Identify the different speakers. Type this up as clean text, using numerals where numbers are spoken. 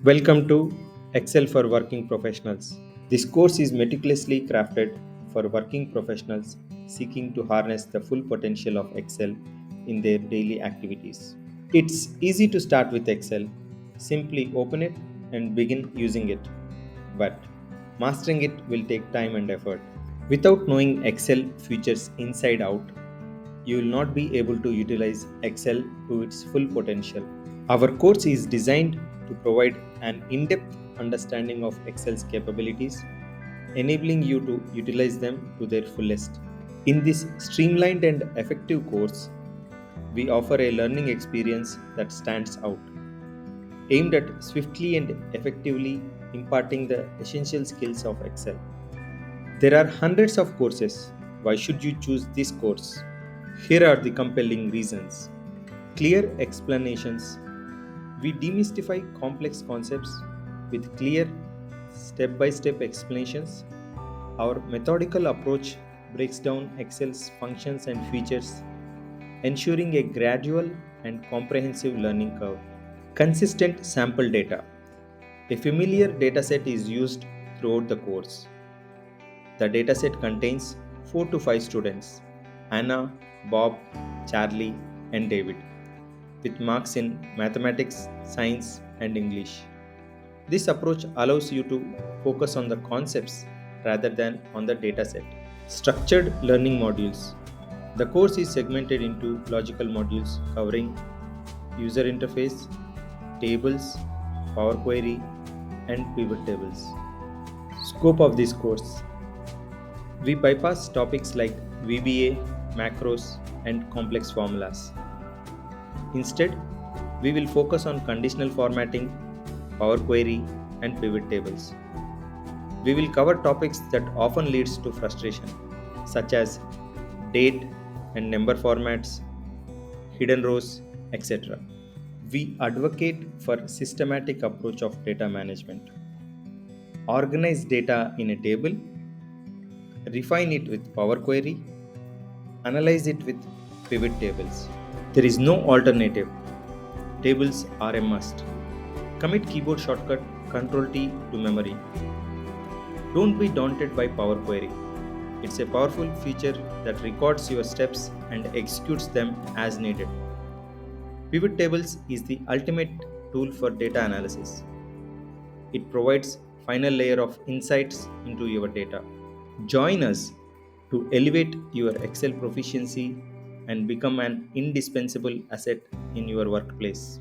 Speaker 1: Welcome to Excel for Working Professionals. This course is meticulously crafted for working professionals seeking to harness the full potential of Excel in their daily activities. It's easy to start with Excel. Simply open it and begin using it. But mastering it will take time and effort. Without knowing Excel features inside out, you will not be able to utilize Excel to its full potential. Our course is designed to provide an in depth understanding of Excel's capabilities, enabling you to utilize them to their fullest. In this streamlined and effective course, we offer a learning experience that stands out, aimed at swiftly and effectively imparting the essential skills of Excel. There are hundreds of courses. Why should you choose this course? Here are the compelling reasons. Clear explanations. We demystify complex concepts with clear step by step explanations. Our methodical approach breaks down Excel's functions and features, ensuring a gradual and comprehensive learning curve. Consistent sample data. A familiar dataset is used throughout the course. The dataset contains 4 to 5 students: Anna, Bob, Charlie, and David, with marks in mathematics, science, and English. This approach allows you to focus on the concepts rather than on the dataset. Structured learning modules. The course is segmented into logical modules covering user interface, tables, Power Query, and pivot tables. Scope of this course. We bypass topics like VBA, macros, and complex formulas. Instead, we will focus on conditional formatting, Power Query, and pivot tables. We will cover topics that often leads to frustration, such as date and number formats, hidden rows, etc. We advocate for systematic approach of data management. Organize data in a table, refine it with Power Query, analyze it with pivot tables. There is no alternative. Tables are a must. Commit keyboard shortcut Ctrl T to memory. Don't be daunted by Power Query. It's a powerful feature that records your steps and executes them as needed. Pivot tables is the ultimate tool for data analysis. It provides final layer of insights into your data. Join us to elevate your Excel proficiency and become an indispensable asset in your workplace.